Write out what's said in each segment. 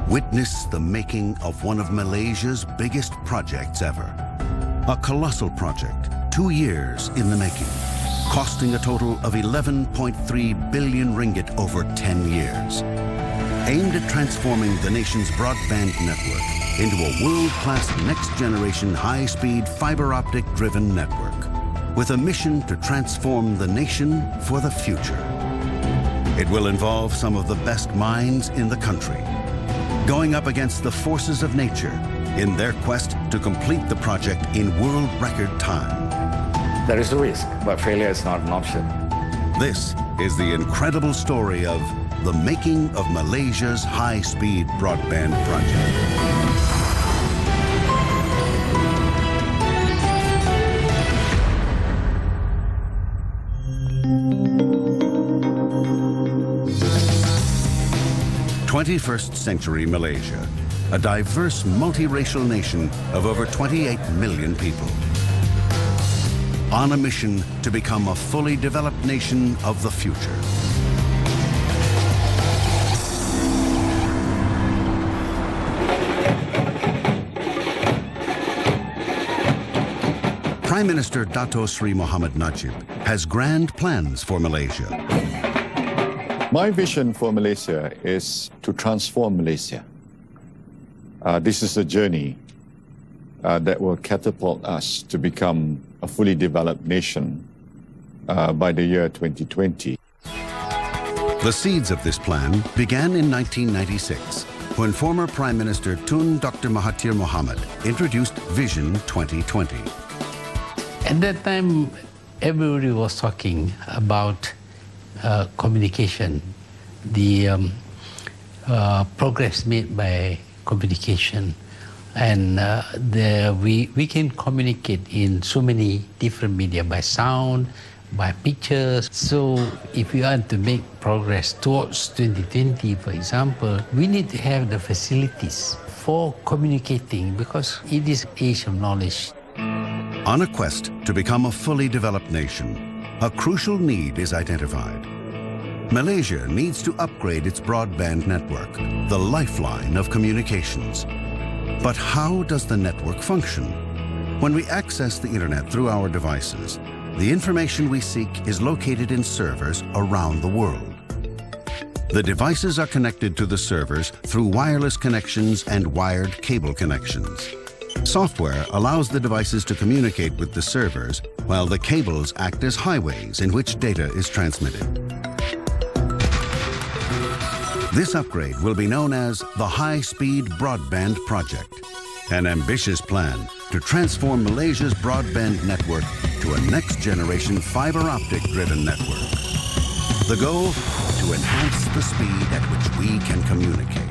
Witness the making of one of Malaysia's biggest projects ever. A colossal project, 2 years in the making, costing a total of 11.3 billion ringgit over 10 years. Aimed at transforming the nation's broadband network into a world-class next-generation high-speed fibre optic-driven network, with a mission to transform the nation for the future. It will involve some of the best minds in the country, going up against the forces of nature in their quest to complete the project in world record time. There is a risk, but failure is not an option. This is the incredible story of the making of Malaysia's high-speed broadband project. "21st century Malaysia, a diverse multiracial nation of over 28 million people, on a mission to become a fully developed nation of the future." Prime Minister Dato Sri Mohammed Najib has grand plans for Malaysia. My vision for Malaysia is to transform Malaysia. This is a journey that will catapult us to become a fully developed nation by the year 2020. The seeds of this plan began in 1996, when former Prime Minister Tun Dr. Mahathir Mohamad introduced Vision 2020. At that time, everybody was talking about communication, the progress made by communication, and we can communicate in so many different media, by sound, by pictures. So if we want to make progress towards 2020, for example, we need to have the facilities for communicating, because it is age of knowledge. On a quest to become a fully developed nation, a crucial need is identified. Malaysia needs to upgrade its broadband network, the lifeline of communications. But how does the network function? When we access the internet through our devices, the information we seek is located in servers around the world. The devices are connected to the servers through wireless connections and wired cable connections. Software allows the devices to communicate with the servers, while the cables act as highways in which data is transmitted. This upgrade will be known as the High-Speed Broadband Project, an ambitious plan to transform Malaysia's broadband network to a next-generation fibre optic-driven network. The goal? To enhance the speed at which we can communicate.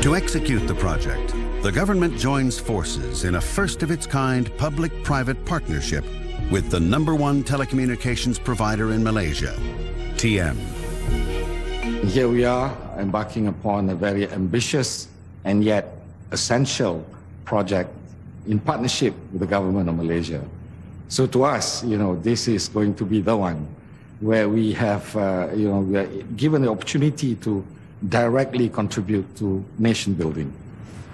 To execute the project, the government joins forces in a first-of-its-kind public-private partnership with the #1 telecommunications provider in Malaysia, TM. Here we are embarking upon a very ambitious and yet essential project in partnership with the government of Malaysia. So to us, this is going to be the one where we have, we are given the opportunity to directly contribute to nation building.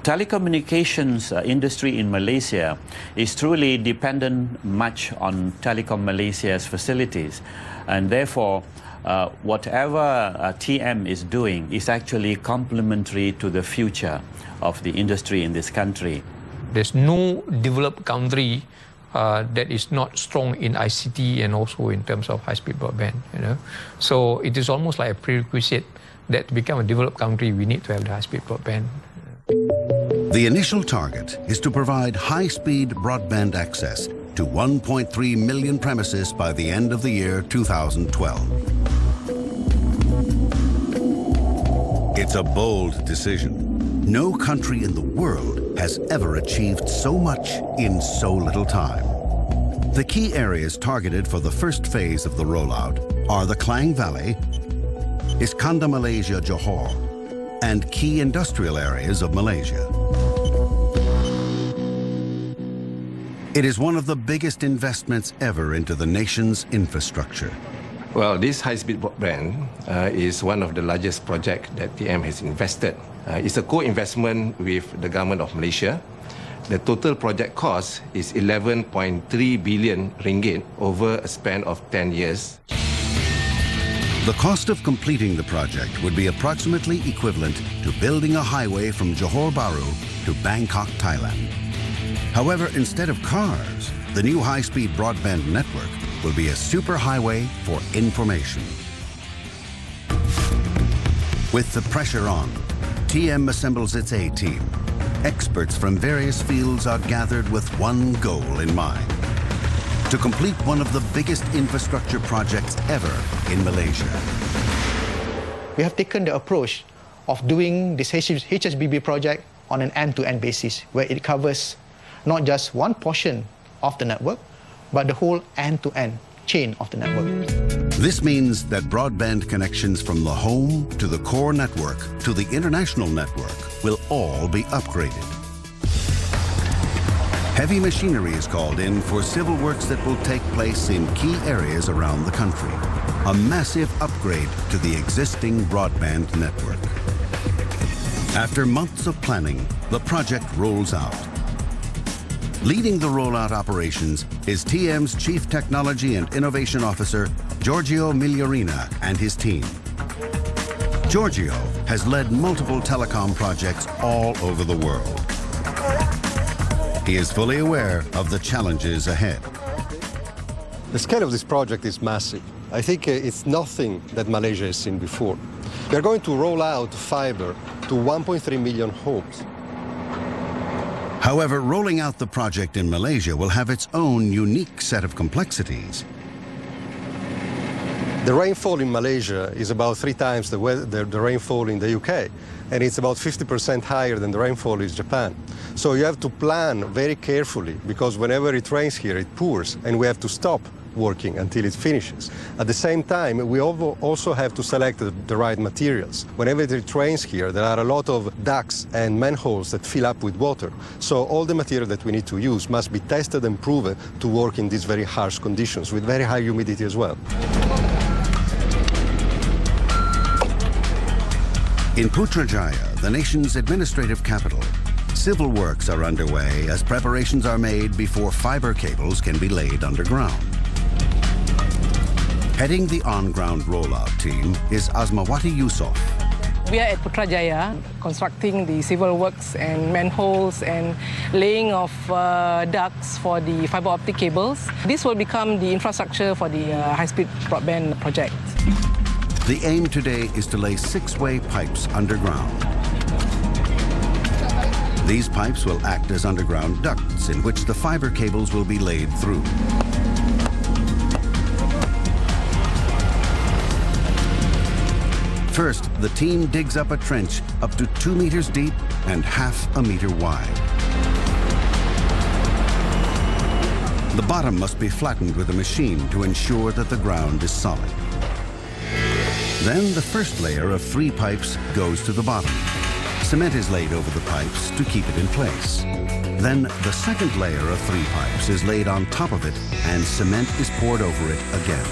Telecommunications industry in Malaysia is truly dependent much on Telecom Malaysia's facilities, and therefore whatever TM is doing is actually complementary to the future of the industry in this country. There's no developed country that is not strong in ICT and also in terms of high-speed broadband. So it is almost like a prerequisite that to become a developed country, we need to have the high-speed broadband. The initial target is to provide high-speed broadband access to 1.3 million premises by the end of the year 2012. It's a bold decision. No country in the world has ever achieved so much in so little time. The key areas targeted for the first phase of the rollout are the Klang Valley, Iskandar Malaysia Johor, and key industrial areas of Malaysia. It is one of the biggest investments ever into the nation's infrastructure. Well, this high-speed broadband is one of the largest projects that TM has invested. It's a co-investment with the government of Malaysia. The total project cost is 11.3 billion ringgit over a span of 10 years. The cost of completing the project would be approximately equivalent to building a highway from Johor Bahru to Bangkok, Thailand. However, instead of cars, the new high-speed broadband network will be a superhighway for information. With the pressure on, TM assembles its A-team. Experts from various fields are gathered with one goal in mind: to complete one of the biggest infrastructure projects ever in Malaysia. We have taken the approach of doing this HSBB project on an end-to-end basis, where it covers not just one portion of the network, but the whole end-to-end chain of the network. This means that broadband connections from the home to the core network to the international network will all be upgraded. Heavy machinery is called in for civil works that will take place in key areas around the country. A massive upgrade to the existing broadband network. After months of planning, the project rolls out. Leading the rollout operations is TM's Chief Technology and Innovation Officer, Giorgio Migliorina, and his team. Giorgio has led multiple telecom projects all over the world. He is fully aware of the challenges ahead. The scale of this project is massive. I think it's nothing that Malaysia has seen before. We are going to roll out fibre to 1.3 million homes. However, rolling out the project in Malaysia will have its own unique set of complexities. The rainfall in Malaysia is about 3 times the rainfall in the UK, and it's about 50% higher than the rainfall in Japan. So you have to plan very carefully, because whenever it rains here, it pours, and we have to stop working until it finishes. At the same time, we also have to select the right materials. Whenever it rains here, there are a lot of ducts and manholes that fill up with water. So all the material that we need to use must be tested and proven to work in these very harsh conditions, with very high humidity as well. In Putrajaya, the nation's administrative capital, civil works are underway as preparations are made before fibre cables can be laid underground. Heading the on-ground rollout team is Asmawati Yusof. We are at Putrajaya constructing the civil works and manholes and laying of ducts for the fibre optic cables. This will become the infrastructure for the high-speed broadband project. The aim today is to lay 6-way pipes underground. These pipes will act as underground ducts in which the fibre cables will be laid through. First, the team digs up a trench up to 2 meters deep and ½ a meter wide. The bottom must be flattened with a machine to ensure that the ground is solid. Then the first layer of 3 pipes goes to the bottom. Cement is laid over the pipes to keep it in place. Then the second layer of 3 pipes is laid on top of it and cement is poured over it again.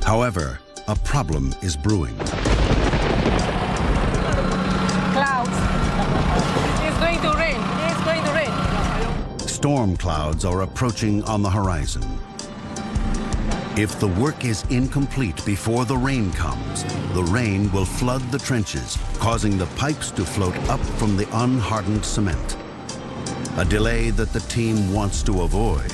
However, a problem is brewing. Clouds. It's going to rain. It's going to rain. Storm clouds are approaching on the horizon. If the work is incomplete before the rain comes, the rain will flood the trenches, causing the pipes to float up from the unhardened cement. A delay that the team wants to avoid.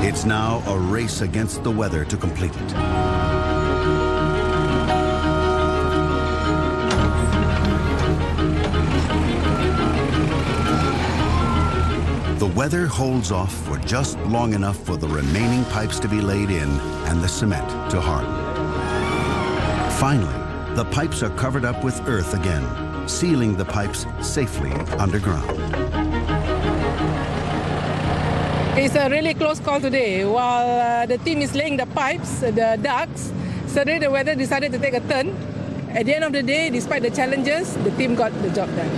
It's now a race against the weather to complete it. The weather holds off for just long enough for the remaining pipes to be laid in and the cement to harden. Finally, the pipes are covered up with earth again, sealing the pipes safely underground. It's a really close call today. While the team is laying the pipes, the ducts, suddenly the weather decided to take a turn. At the end of the day, despite the challenges, the team got the job done.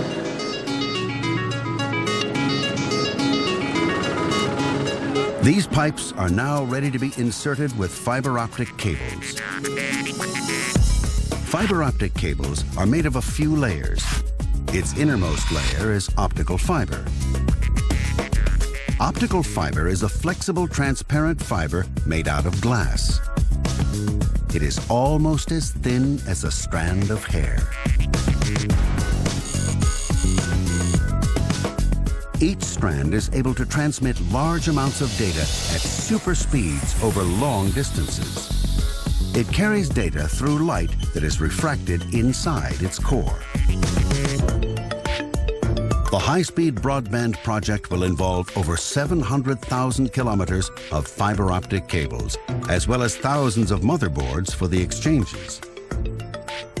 These pipes are now ready to be inserted with fiber optic cables. Fiber optic cables are made of a few layers. Its innermost layer is optical fiber. Optical fiber is a flexible, transparent fiber made out of glass. It is almost as thin as a strand of hair. Each strand is able to transmit large amounts of data at super speeds over long distances. It carries data through light that is refracted inside its core. The high-speed broadband project will involve over 700,000 kilometers of fiber optic cables, as well as thousands of motherboards for the exchanges.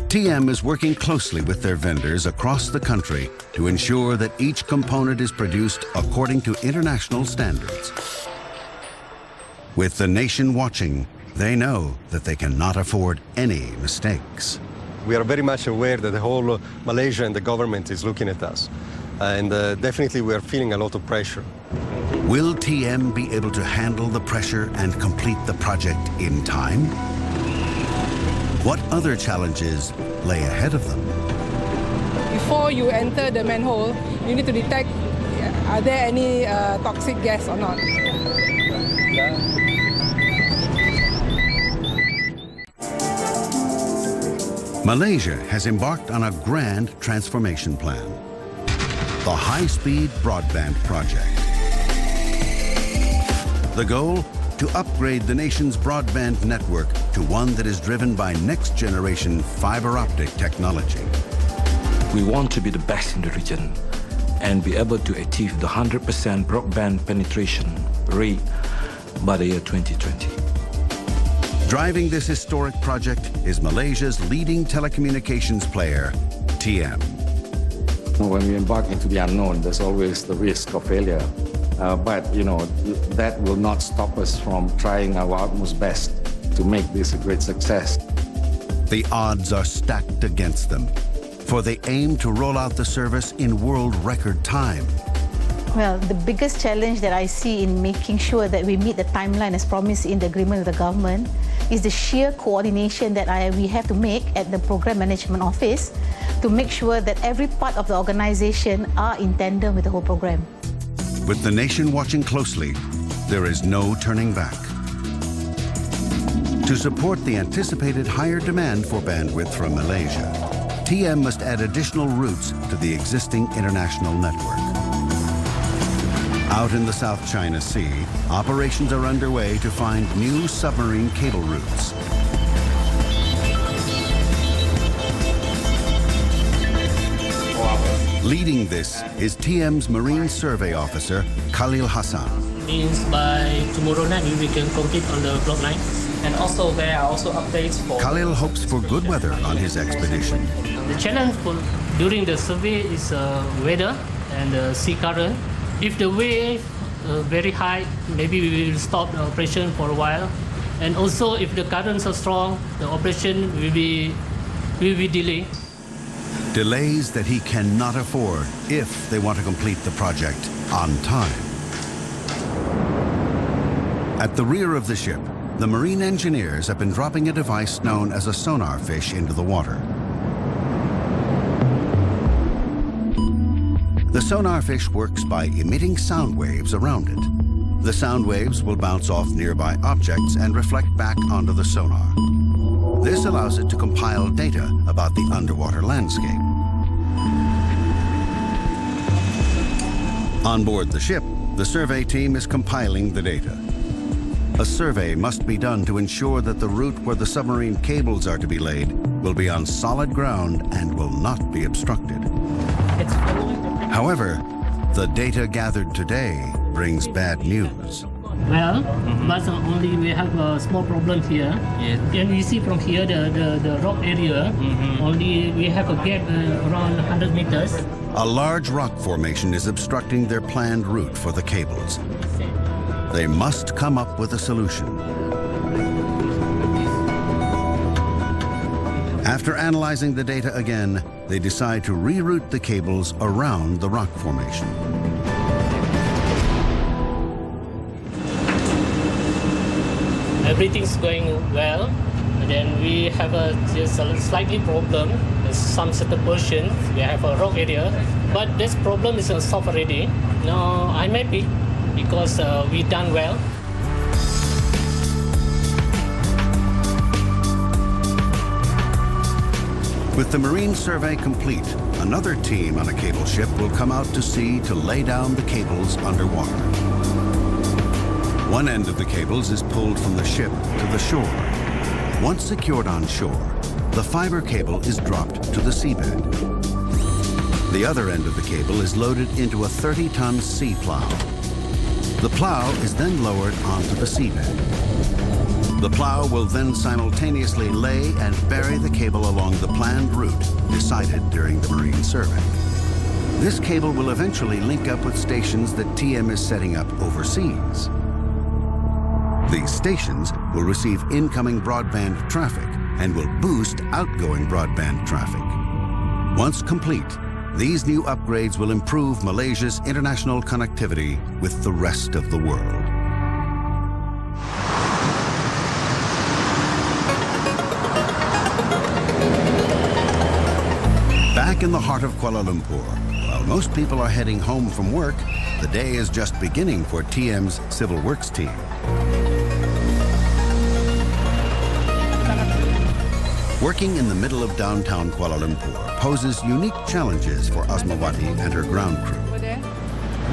TM is working closely with their vendors across the country to ensure that each component is produced according to international standards. With the nation watching, they know that they cannot afford any mistakes. We are very much aware that the whole Malaysia and the government is looking at us. And definitely we are feeling a lot of pressure. Will TM be able to handle the pressure and complete the project in time? What other challenges lay ahead of them? Before you enter the manhole, you need to detect are there any toxic gas or not. Malaysia has embarked on a grand transformation plan. The high-speed broadband project. The goal? To upgrade the nation's broadband network to one that is driven by next-generation fiber optic technology. We want to be the best in the region and be able to achieve the 100% broadband penetration rate by the year 2020. Driving this historic project is Malaysia's leading telecommunications player, TM. When we embark into the unknown, there's always the risk of failure. But, that will not stop us from trying our utmost best to make this a great success. The odds are stacked against them, for they aim to roll out the service in world record time. Well, the biggest challenge that I see in making sure that we meet the timeline as promised in the agreement with the government is the sheer coordination that we have to make at the Program Management Office to make sure that every part of the organization are in tandem with the whole program. With the nation watching closely, there is no turning back. To support the anticipated higher demand for bandwidth from Malaysia, TM must add additional routes to the existing international network. Out in the South China Sea, operations are underway to find new submarine cable routes. Leading this is TM's Marine Survey Officer, Khalil Hassan. Means by tomorrow night we can complete on the plot line. And also there are also updates for... Khalil hopes for good weather on his expedition. The challenge during the survey is weather and sea current. If the wave very high, maybe we will stop the operation for a while. And also if the currents are strong, the operation will be delayed. Delays that he cannot afford if they want to complete the project on time. At the rear of the ship, the marine engineers have been dropping a device known as a sonar fish into the water. The sonar fish works by emitting sound waves around it. The sound waves will bounce off nearby objects and reflect back onto the sonar. This allows it to compile data about the underwater landscape. On board the ship, the survey team is compiling the data. A survey must be done to ensure that the route where the submarine cables are to be laid will be on solid ground and will not be obstructed. However, the data gathered today brings bad news. Well, but only we have a small problem here. Yes. And you see from here the rock area, only we have a gap around 100 meters. A large rock formation is obstructing their planned route for the cables. They must come up with a solution. After analyzing the data again, they decide to reroute the cables around the rock formation. everything's going well. And then we have just a slightly problem. There's some certain portions. We have a rock area, but this problem is solved already. Now I'm happy because we've done well. With the marine survey complete, another team on a cable ship will come out to sea to lay down the cables underwater. One end of the cables is pulled from the ship to the shore. Once secured on shore, the fibre cable is dropped to the seabed. The other end of the cable is loaded into a 30-ton sea plow. The plow is then lowered onto the seabed. The plow will then simultaneously lay and bury the cable along the planned route decided during the marine survey. This cable will eventually link up with stations that TM is setting up overseas. These stations will receive incoming broadband traffic and will boost outgoing broadband traffic. Once complete, these new upgrades will improve Malaysia's international connectivity with the rest of the world. Back in the heart of Kuala Lumpur, while most people are heading home from work, the day is just beginning for TM's Civil Works team. Working in the middle of downtown Kuala Lumpur poses unique challenges for Asmawati and her ground crew.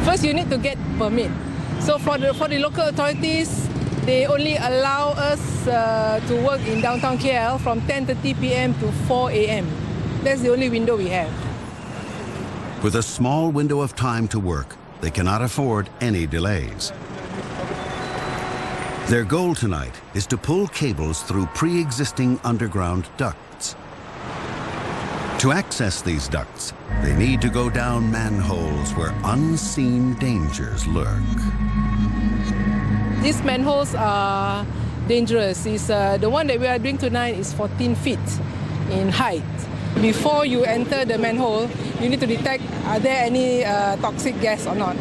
First, you need to get permit. So for the local authorities, they only allow us to work in downtown KL from 10:30 p.m. to 4 a.m. That's the only window we have. With a small window of time to work, they cannot afford any delays. Their goal tonight is to pull cables through pre-existing underground ducts. To access these ducts, they need to go down manholes where unseen dangers lurk. These manholes are dangerous. The one that we are doing tonight is 14 feet in height. Before you enter the manhole, you need to detect are there any toxic gas or not.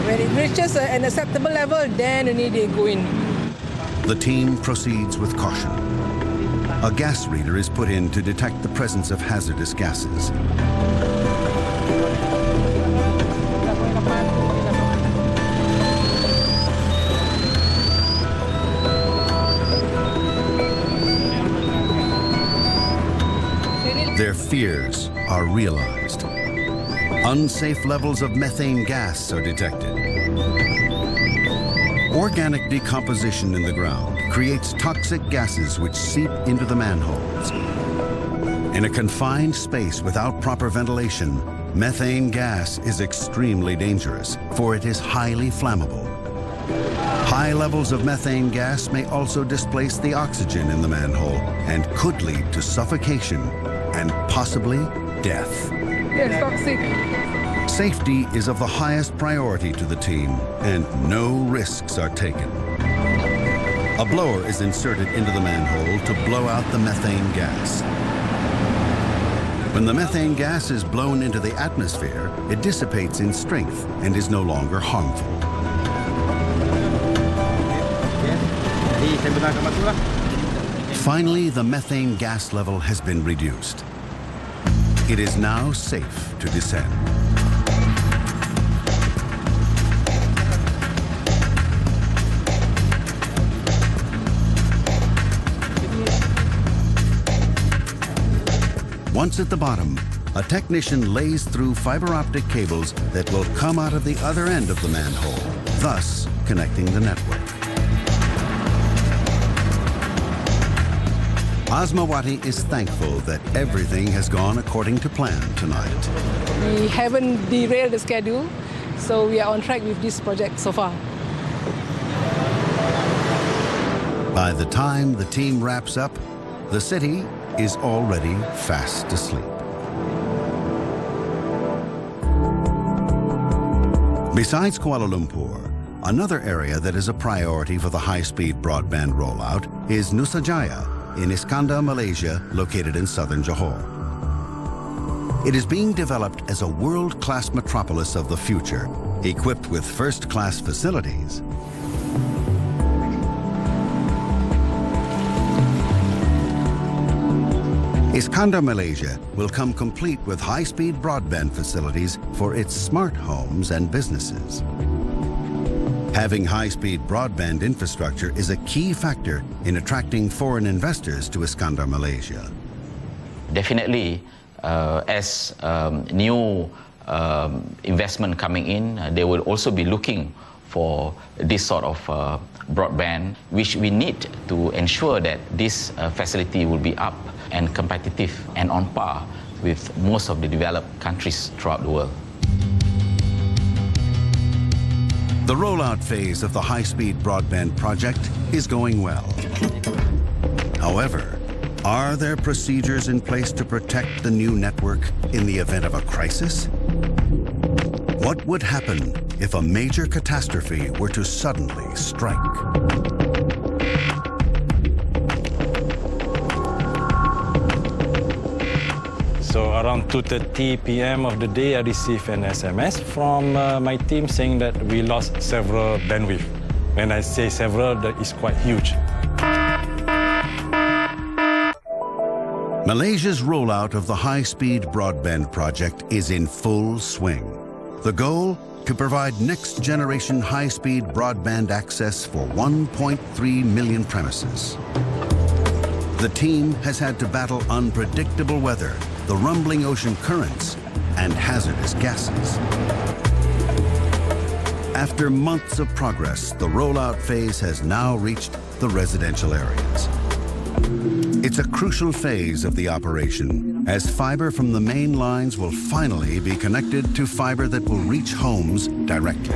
When it reaches an acceptable level, then only they go in. The team proceeds with caution. A gas reader is put in to detect the presence of hazardous gases. Their fears are realized. Unsafe levels of methane gas are detected. Organic decomposition in the ground creates toxic gases which seep into the manholes. In a confined space without proper ventilation, methane gas is extremely dangerous, for it is highly flammable. High levels of methane gas may also displace the oxygen in the manhole and could lead to suffocation and possibly death. It's toxic. Safety is of the highest priority to the team, and no risks are taken. A blower is inserted into the manhole to blow out the methane gas. When the methane gas is blown into the atmosphere, it dissipates in strength and is no longer harmful. Finally, the methane gas level has been reduced. It is now safe to descend. Once at the bottom, a technician lays through fiber optic cables that will come out of the other end of the manhole, thus connecting the network. Asmawati is thankful that everything has gone according to plan tonight. We haven't derailed the schedule, so we are on track with this project so far. By the time the team wraps up, the city is already fast asleep. Besides Kuala Lumpur, another area that is a priority for the high-speed broadband rollout is Nusajaya in Iskandar, Malaysia, located in southern Johor. It is being developed as a world-class metropolis of the future, equipped with first-class facilities. Iskandar Malaysia will come complete with high-speed broadband facilities for its smart homes and businesses. Having high-speed broadband infrastructure is a key factor in attracting foreign investors to Iskandar Malaysia. Definitely, as new investment coming in, they will also be looking for this sort of broadband, which we need to ensure that this facility will be up and competitive and on par with most of the developed countries throughout the world. The rollout phase of the high-speed broadband project is going well. However, are there procedures in place to protect the new network in the event of a crisis? What would happen if a major catastrophe were to suddenly strike? So around 2:30 p.m. of the day, I received an SMS from my team saying that we lost several bandwidth. When I say several, that is quite huge. Malaysia's rollout of the high-speed broadband project is in full swing. The goal? To provide next-generation high-speed broadband access for 1.3 million premises. The team has had to battle unpredictable weather, the rumbling ocean currents, and hazardous gases. After months of progress, the rollout phase has now reached the residential areas. It's a crucial phase of the operation, as fibre from the main lines will finally be connected to fibre that will reach homes directly.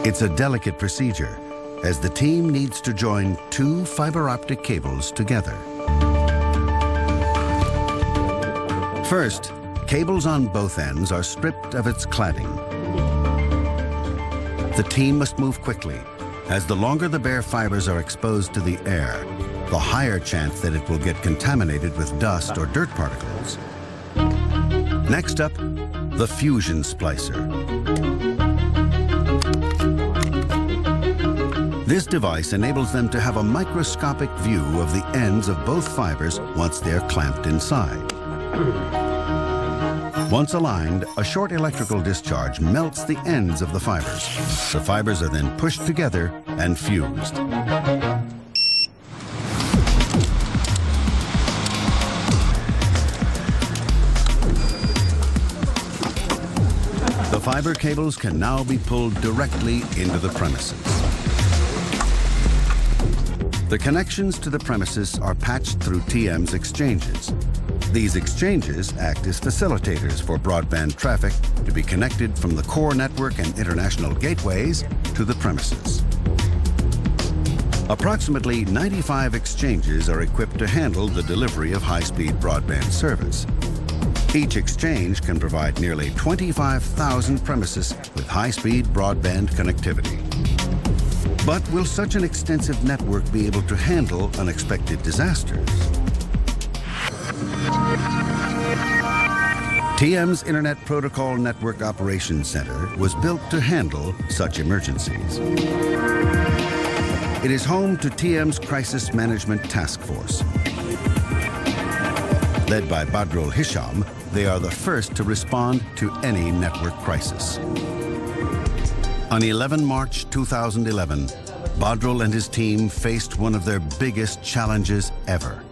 It's a delicate procedure, as the team needs to join two fibre optic cables together. First, cables on both ends are stripped of its cladding. The team must move quickly, as the longer the bare fibers are exposed to the air, the higher chance that it will get contaminated with dust or dirt particles. Next up, the fusion splicer. This device enables them to have a microscopic view of the ends of both fibers once they're clamped inside. Once aligned, a short electrical discharge melts the ends of the fibers. The fibers are then pushed together and fused. The fiber cables can now be pulled directly into the premises. The connections to the premises are patched through TM's exchanges. These exchanges act as facilitators for broadband traffic to be connected from the core network and international gateways to the premises. Approximately 95 exchanges are equipped to handle the delivery of high-speed broadband service. Each exchange can provide nearly 25,000 premises with high-speed broadband connectivity. But will such an extensive network be able to handle unexpected disasters? TM's Internet Protocol Network Operations Center was built to handle such emergencies. It is home to TM's Crisis Management Task Force. Led by Badrul Hisham, they are the first to respond to any network crisis. On 11 March 2011, Badrul and his team faced one of their biggest challenges ever.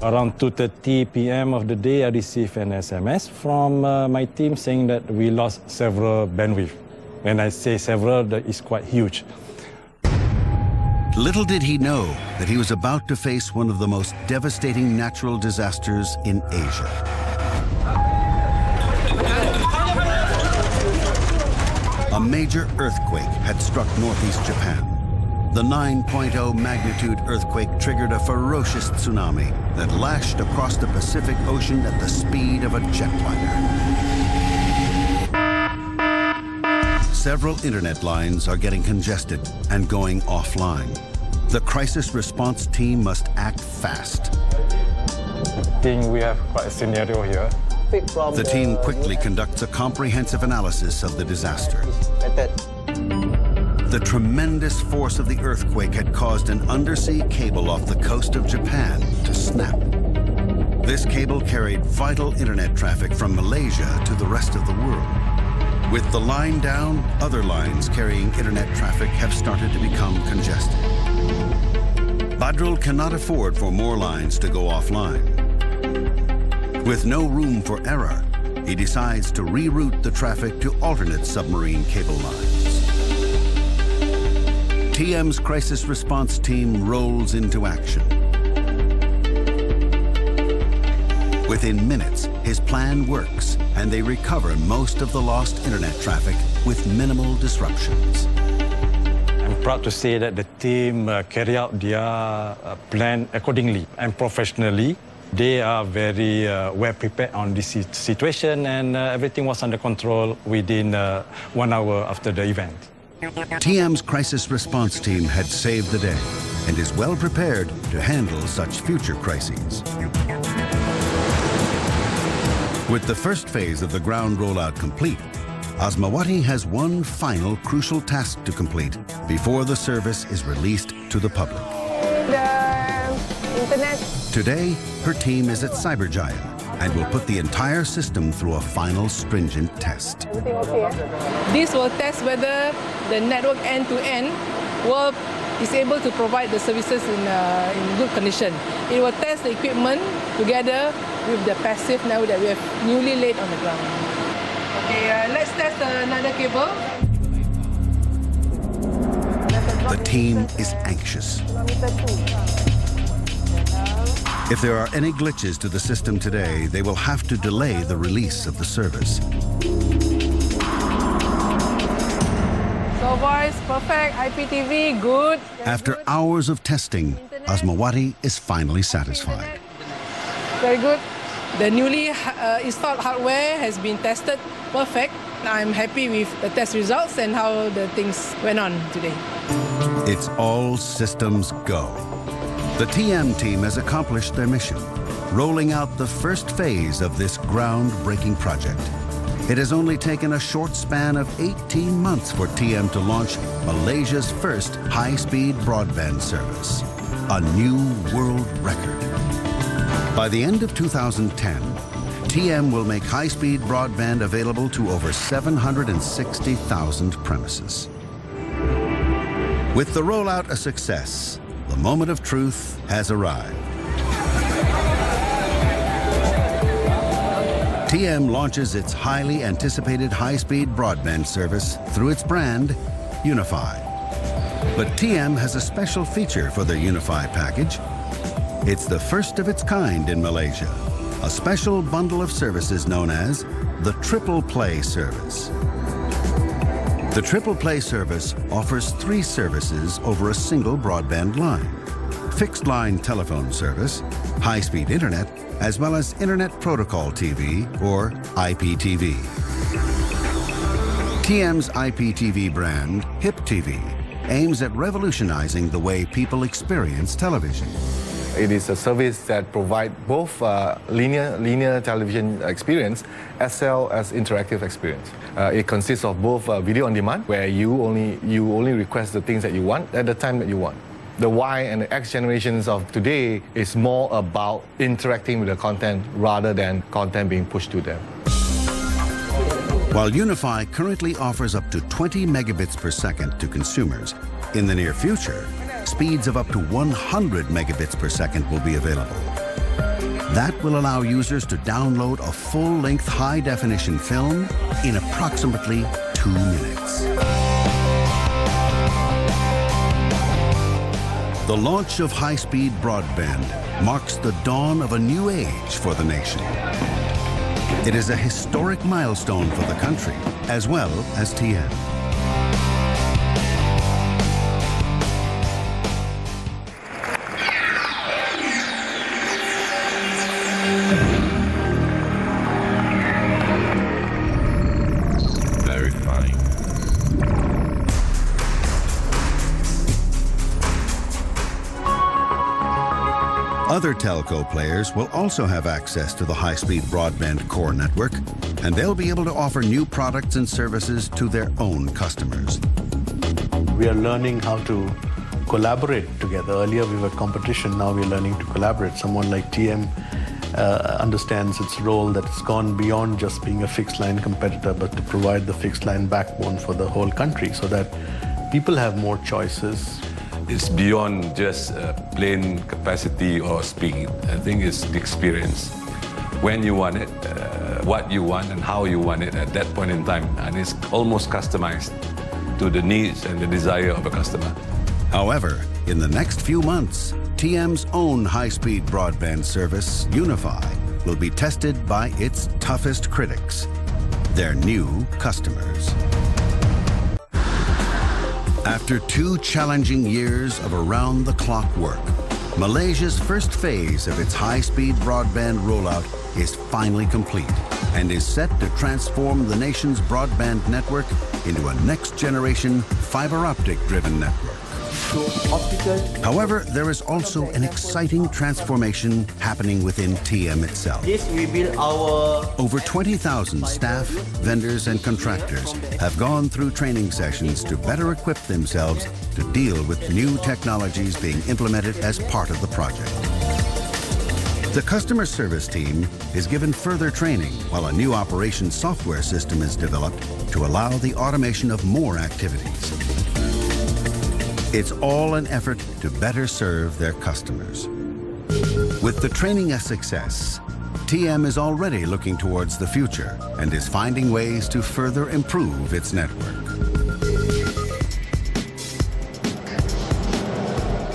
Around 2:30 p.m. of the day, I received an SMS from my team saying that we lost several bandwidth. When I say several, that is quite huge. Little did he know that he was about to face one of the most devastating natural disasters in Asia. A major earthquake had struck northeast Japan. The 9.0 magnitude earthquake triggered a ferocious tsunami that lashed across the Pacific Ocean at the speed of a jetliner. Several internet lines are getting congested and going offline. The crisis response team must act fast. I think we have quite a scenario here. The team quickly conducts a comprehensive analysis of the disaster. The tremendous force of the earthquake had caused an undersea cable off the coast of Japan to snap. This cable carried vital internet traffic from Malaysia to the rest of the world. With the line down, other lines carrying internet traffic have started to become congested. Badrul cannot afford for more lines to go offline. With no room for error, he decides to reroute the traffic to alternate submarine cable lines. TM's crisis response team rolls into action. Within minutes, his plan works, and they recover most of the lost internet traffic with minimal disruptions. I'm proud to say that the team carry out their plan accordingly and professionally. They are very well prepared on this situation, and everything was under control within 1 hour after the event. TM's crisis response team had saved the day and is well prepared to handle such future crises. With the first phase of the ground rollout complete, Asmawati has one final crucial task to complete before the service is released to the public. The internet. Today, her team is at Cyberjaya and will put the entire system through a final stringent test. Everything okay? This will test whether the network end-to-end is able to provide the services in good condition. It will test the equipment together with the passive network that we have newly laid on the ground. Okay, let's test another cable. The team is anxious. If there are any glitches to the system today, they will have to delay the release of the service. So voice, perfect, IPTV, good. After hours of testing, Asmawati is finally satisfied. Very good. The newly installed hardware has been tested perfect. I'm happy with the test results and how the things went on today. It's all systems go. The TM team has accomplished their mission, rolling out the first phase of this groundbreaking project. It has only taken a short span of 18 months for TM to launch Malaysia's first high-speed broadband service, a new world record. By the end of 2010, TM will make high-speed broadband available to over 760,000 premises. With the rollout a success, the moment of truth has arrived. TM launches its highly anticipated high-speed broadband service through its brand, Unify. But TM has a special feature for their Unify package. It's the first of its kind in Malaysia, a special bundle of services known as the Triple Play service. The Triple Play service offers 3 services over a single broadband line: fixed line telephone service, high-speed internet, as well as Internet Protocol TV, or IPTV. TM's IPTV brand, HIP TV, aims at revolutionizing the way people experience television. It is a service that provides both linear television experience as well as interactive experience. It consists of both video on demand, where you only request the things that you want at the time that you want. The Y and the X generations of today is more about interacting with the content rather than content being pushed to them. While Unify currently offers up to 20 megabits per second to consumers, in the near future, speeds of up to 100 megabits per second will be available. That will allow users to download a full-length high-definition film in approximately 2 minutes. The launch of high-speed broadband marks the dawn of a new age for the nation. It is a historic milestone for the country, as well as TM. Other telco players will also have access to the high-speed broadband core network, and they'll be able to offer new products and services to their own customers. We are learning how to collaborate together. Earlier we were competition, now we're learning to collaborate. Someone like TM understands its role, that it's gone beyond just being a fixed line competitor, but to provide the fixed line backbone for the whole country so that people have more choices. It's beyond just plain capacity or speed. I think it's the experience. When you want it, what you want and how you want it at that point in time. And it's almost customized to the needs and the desire of a customer. However, in the next few months, TM's own high-speed broadband service, Unify, will be tested by its toughest critics, their new customers. After 2 challenging years of around-the-clock work, Malaysia's first phase of its high-speed broadband rollout is finally complete and is set to transform the nation's broadband network into a next-generation fibre optic-driven network. However, there is also an exciting transformation happening within TM itself. This we build our... Over 20,000 staff, vendors and contractors have gone through training sessions to better equip themselves to deal with new technologies being implemented as part of the project. The customer service team is given further training while a new operations software system is developed to allow the automation of more activities. It's all an effort to better serve their customers. With the training a success, TM is already looking towards the future and is finding ways to further improve its network.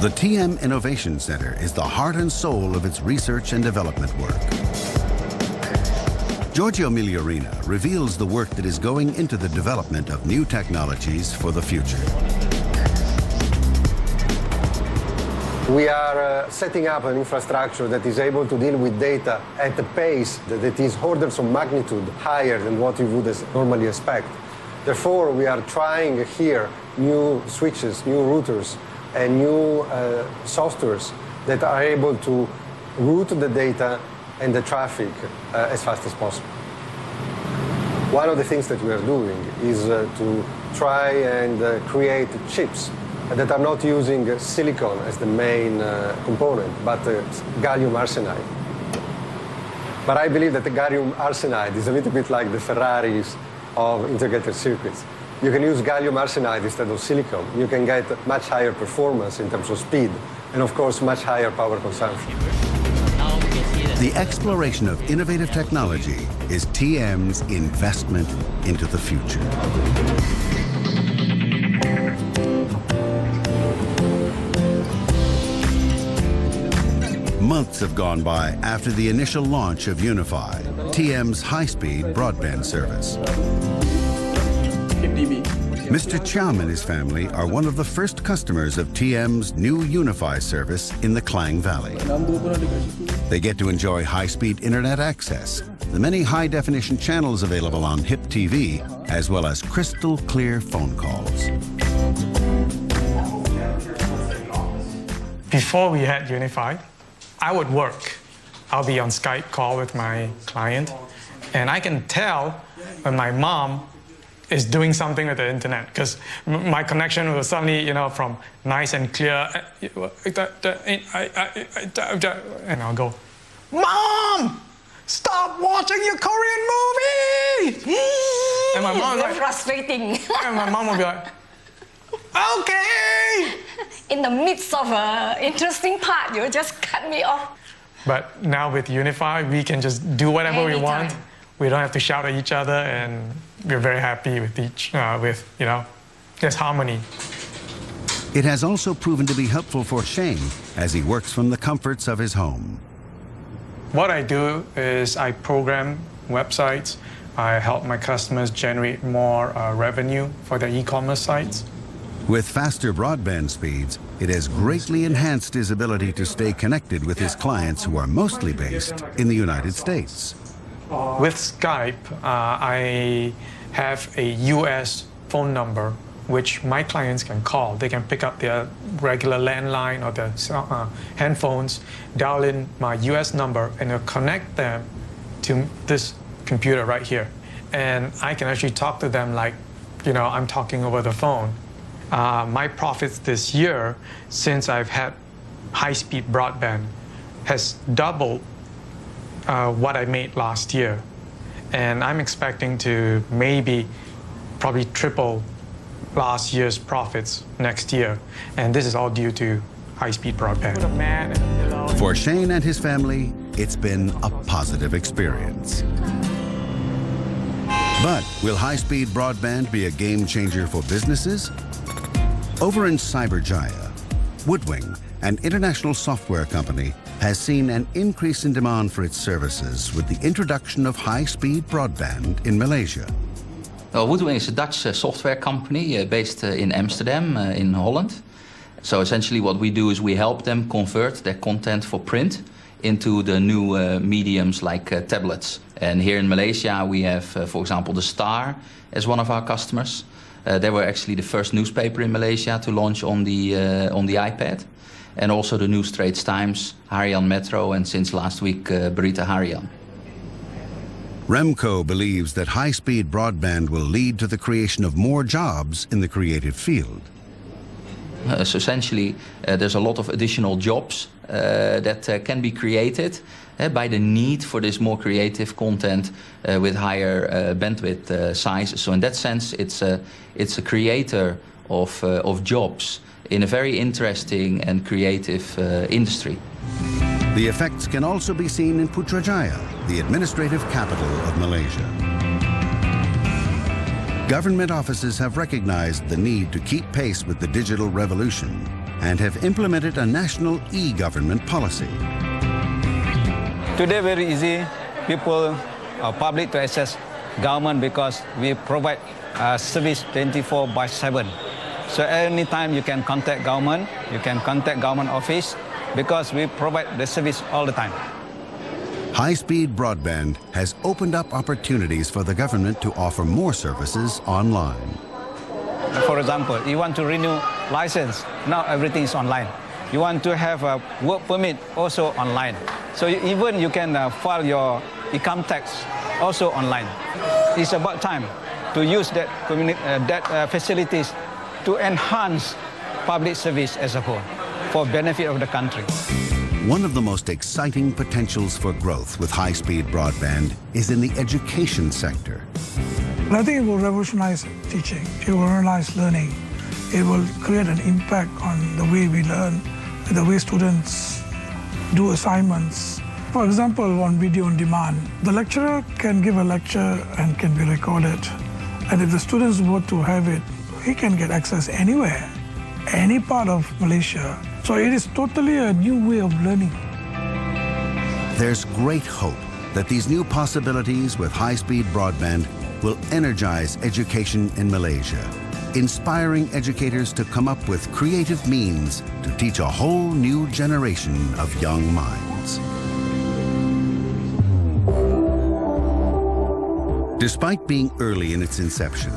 The TM Innovation Center is the heart and soul of its research and development work. Giorgio Migliorina reveals the work that is going into the development of new technologies for the future. We are setting up an infrastructure that is able to deal with data at a pace that is orders of magnitude higher than what you would normally expect. Therefore, we are trying here new switches, new routers, and new softwares that are able to route the data and the traffic as fast as possible. One of the things that we are doing is to try and create chips that are not using silicon as the main component, but gallium arsenide. But I believe that the gallium arsenide is a little bit like the Ferraris of integrated circuits. You can use gallium arsenide instead of silicon. You can get much higher performance in terms of speed, and of course, much higher power consumption. The exploration of innovative technology is TM's investment into the future. Months have gone by after the initial launch of Unify, TM's high-speed broadband service. Mr. Chow and his family are one of the first customers of TM's new Unify service in the Klang Valley. They get to enjoy high-speed internet access, the many high-definition channels available on HIP TV, as well as crystal clear phone calls. Before we had Unify, I would work. I'll be on Skype call with my client, and I can tell when my mom is doing something with the internet, because my connection will suddenly, from nice and clear, and I'll go, "Mom, stop watching your Korean movie!" And my mom like, frustrating. And my mom will be like, "Okay." In the midst of an interesting part, you just cut me off. But now with Unify, we can just do whatever we want. We don't have to shout at each other, and we're very happy with there's harmony. It has also proven to be helpful for Shane as he works from the comforts of his home. What I do is I program websites. I help my customers generate more revenue for their e-commerce sites. With faster broadband speeds, it has greatly enhanced his ability to stay connected with his clients who are mostly based in the United States. With Skype, I have a US phone number which my clients can call. They can pick up their regular landline or their handphones, dial in my US number, and it'll connect them to this computer right here. And I can actually talk to them like, I'm talking over the phone. my profits this year, since I've had high-speed broadband, has doubled what I made last year. And I'm expecting to probably triple last year's profits next year. And this is all due to high-speed broadband. For Shane and his family, it's been a positive experience. But will high-speed broadband be a game changer for businesses? Over in Cyberjaya, Woodwing, an international software company, has seen an increase in demand for its services with the introduction of high-speed broadband in Malaysia. Well, Woodwing is a Dutch software company based in Amsterdam, in Holland. So essentially what we do is we help them convert their content for print into the new mediums like tablets. And here in Malaysia we have, for example, The Star as one of our customers. They were actually the first newspaper in Malaysia to launch on the iPad. And also the New Straits Times, Harian Metro, and since last week, Berita Harian. Remco believes that high-speed broadband will lead to the creation of more jobs in the creative field. So essentially, there's a lot of additional jobs that can be created by the need for this more creative content with higher bandwidth sizes. So in that sense, it's a creator of jobs in a very interesting and creative industry. The effects can also be seen in Putrajaya, the administrative capital of Malaysia. Government offices have recognized the need to keep pace with the digital revolution and have implemented a national e-government policy. Today, very easy. People are public to access government because we provide service 24/7. So anytime you can contact government office because we provide the service all the time. High-speed broadband has opened up opportunities for the government to offer more services online. For example, you want to renew license, now everything is online. You want to have a work permit, also online. So even you can file your income tax, also online. It's about time to use that facilities to enhance public service as a whole for benefit of the country. One of the most exciting potentials for growth with high-speed broadband is in the education sector. I think it will revolutionize teaching, it will revolutionize learning, it will create an impact on the way we learn, the way students do assignments. For example, on video on demand, the lecturer can give a lecture and can be recorded. And if the students want to have it, he can get access anywhere, any part of Malaysia. So it is totally a new way of learning. There's great hope that these new possibilities with high-speed broadband will energize education in Malaysia, inspiring educators to come up with creative means to teach a whole new generation of young minds. Despite being early in its inception,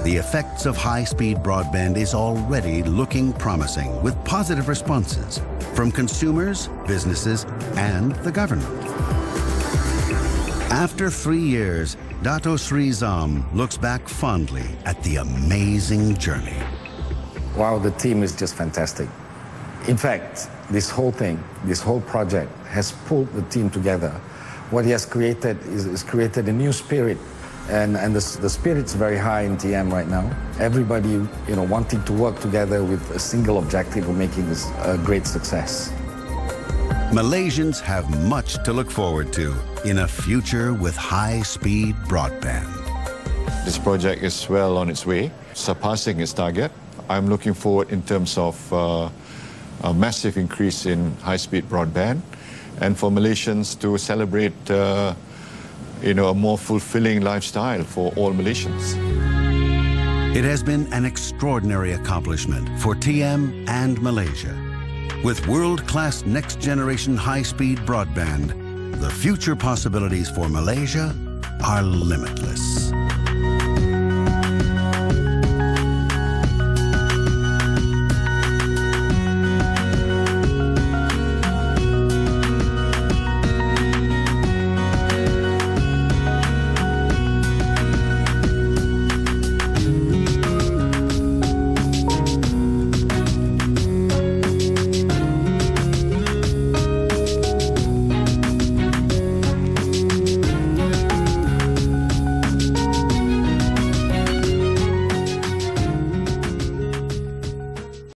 the effects of high-speed broadband is already looking promising with positive responses from consumers, businesses, and the government. After 3 years, Dato Sri Zam looks back fondly at the amazing journey. Wow, the team is just fantastic. In fact, this whole project has pulled the team together. What he has created is created a new spirit. And the spirit's very high in TM right now. Everybody, wanting to work together with a single objective of making this a great success. Malaysians have much to look forward to in a future with high-speed broadband. This project is well on its way, surpassing its target. I'm looking forward in terms of a massive increase in high-speed broadband, and for Malaysians to celebrate a more fulfilling lifestyle for all Malaysians. It has been an extraordinary accomplishment for TM and Malaysia. With world-class next-generation high-speed broadband, the future possibilities for Malaysia are limitless.